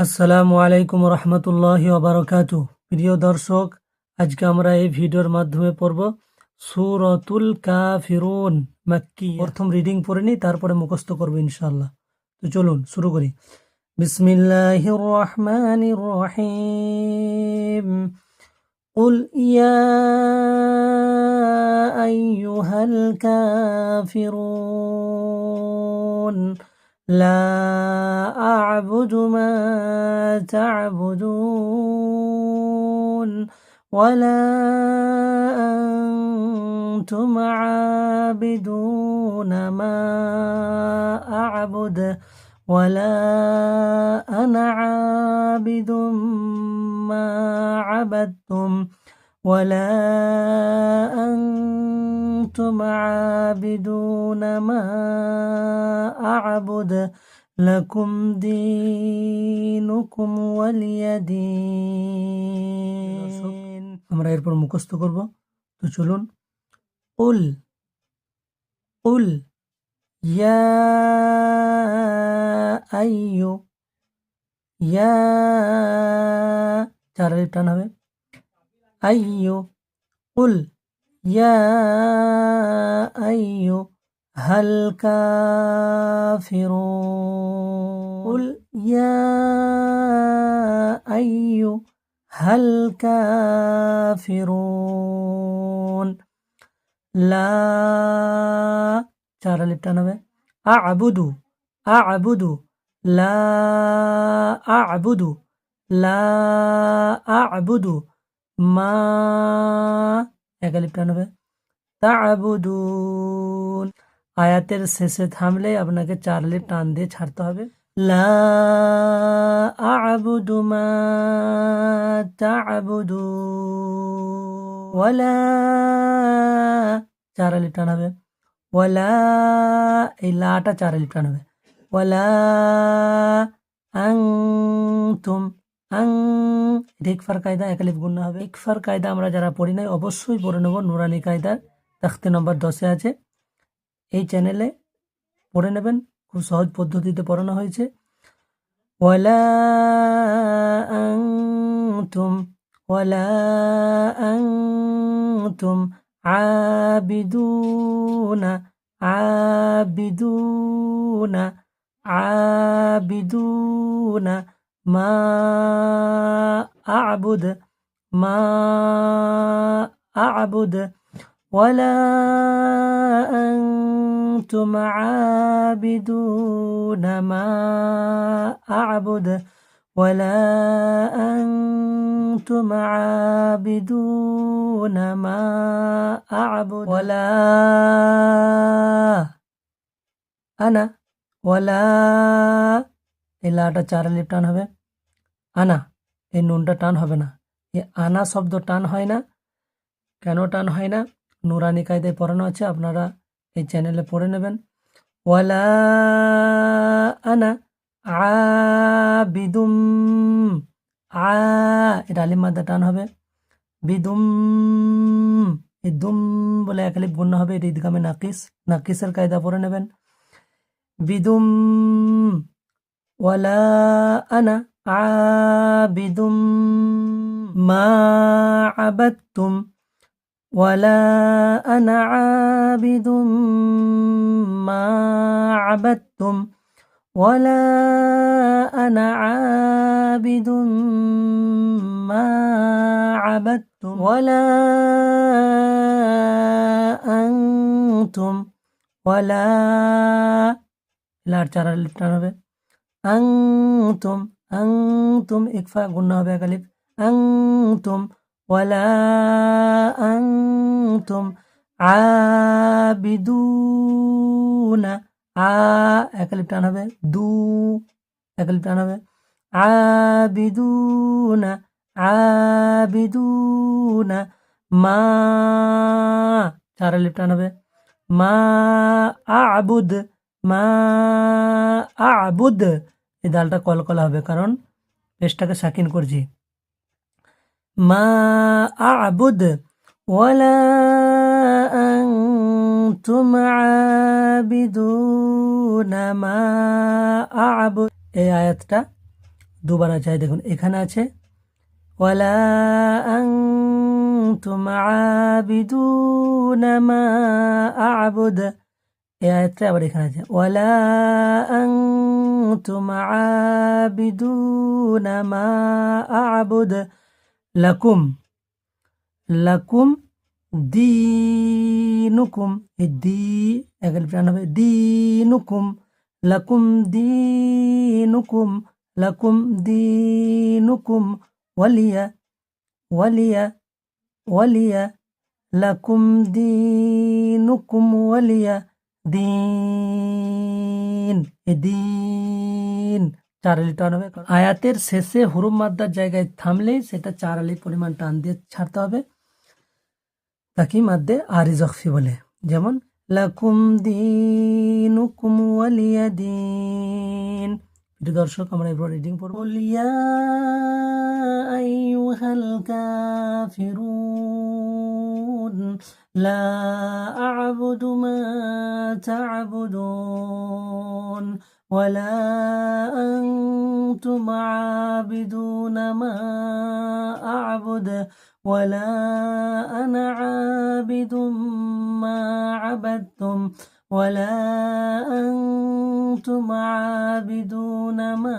আসসালামু আলাইকুম রহমতুল্লাহি ওবারাকাতু। প্রিয় দর্শক, আজকে আমরা এই ভিডিওর মাধ্যমে পড়ব সূরাতুল কাফিরুন মাক্কি। প্রথম রিডিং পড়ে নিই, তারপরে মুখস্থ করব ইনশাআল্লাহ। তো চলুন শুরু করি। বিসমিল্লাহির রহমানির রহিম। কুল ইয়া আইয়ুহাল কাফিরুন لا أعبد ما تعبدون ولا أنتم عابدون ما أعبد ولا أنا عابد ما عبدتم ولا أنتم عابدون ما أعبد لكم دينكم ولي دين। আমরা এরপর মুখস্থ করব। তো চলুন। قل قل يا أيو يا চার আলিফ টান হবে। أيو قل يا أيها الكافرون قل يا أيها الكافرون لا চার আলিফ টান হবে। أعبد لا أعبد ما এক আলিফ টান হবে। তা'বুদুন আয়াতের শেষে থামলে আপনাকে চার আলিফ টান দিয়ে ছাড়তে হবে। লা আ'বুদু মা তা'বুদুন ওয়ালা চার আলিফ টান হবে। ওয়ালা এই লাটা চার আলিফ টান হবে। ওয়ালা আনতুম ইকফার কায়দা এক আলিফ গুণনা হবে। ইকফার কায়দা আমরা যারা পড়ি নাই অবশ্যই পড়ে নেব। নুরানি কায়দার তাখতে নম্বর 10-এ আছে। এই চ্যানেলে পড়ে নেবেন, খুব সহজ পদ্ধতিতে পড়ানো হয়েছে। ওয়ালা আনতুম আবিদুনা মা আ'বুদ ওয়ালা أنتم عابدون ما أعبد ولا أنتم عابدون ما أعبد ولا أنا ولا এই লাটা চার আলিফ টান হবে। আনা এই নুনটা টান হবে না। এই আনা শব্দ টান হয় না। কেন টান হয় না? নুরানি কায়দায় পড়ানো আছে, আপনারা এই চ্যানেলে পড়ে নেবেন। ওয়ালা আনা আবিদুম এটা আলিফ মাদ্দা টান হবে। বিদুম এই দুম বলে এক আলিফ গুণনা হবে। এটা ইদগামে নাকিসের কায়দা পড়ে নেবেন। বিদুম ওয়ালা আনা আবিদুম মা আবাদতুম ولا أنا عابد ما عبدتم ولا أنا عابد ما عبدتم ولا أنتم ولا চার আলিফ টান হবে। أنتم ইকফা গুণনা হবে এক আলিফ। أنتم ولا أنتم عابدون এক আলিফ টান হবে। এক আলিফ টান হবে। عابدون মা চার আলিফ টান হবে। মা আ'বুদ এই দালটা কলকলা হবে, কারণ পেশটাকে সাকিন করছি। মা আ'বুদ ওয়ালা আনতুম আবিদুনা মা আ'বুদ। এই আয়াতটা দুবার আছে, দেখুন এখানে আছে ওয়ালা আনতুম আবিদুনা মা আ'বুদ, এই আয়াতটা আবার এখানে আছে ওয়ালা আনতুম আবিদুনা মা আ'বুদ লাকুম, লাকুম দীনুকুম, এই একাল প্রাণ হবে দীনুকুম, লাকুম দীনুকুম, লাকুম দীনুকুম ওয়ালিয়া, ওয়ালিয়া, ওয়ালিয়া, লাকুম দীনুকুম ওয়ালিয়া দিন, এই দিন 4 আলি টান হবে। আয়াতের শেষে হুরুফ মাদ্দার জায়গায় থামলেই সেটা 4 আলি পরিমাণ টান দিয়ে ছাড়তে হবে, তাকে মাদ্দে আরিজ ওয়াকফি বলে। যেমন লাকুম দীনুকুম ওয়ালিয়া দিন। প্রিয় দর্শক, আমরা এরপর রিডিং পড়ব। ইয়া আইয়ুহাল কাফিরুন লা আ'বুদু মা তা'বুদুন ওয়ালা আনতুম আবিদুনা মা আ'বুদু ওয়ালা আনা আবিদুম মা আবাদতুম ওয়ালা আনতুম আবিদুনা মা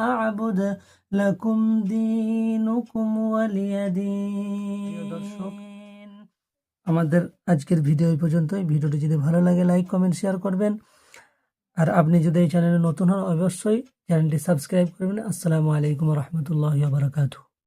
আ'বুদু লাকুম দীনুকুম ওয়ালিয়া দিন। দর্শক, আমাদের আজকের ভিডিও এই পর্যন্তই। ভিডিওটি যদি ভালো লাগে লাইক কমেন্ট শেয়ার করবেন, আর আপনি যদি এই চ্যানেলে নতুন হন অবশ্যই চ্যানেলটি সাবস্ক্রাইব করবেন। আসসালামু আলাইকুম ওয়া রাহমাতুল্লাহি ওয়া বারাকাতুহু।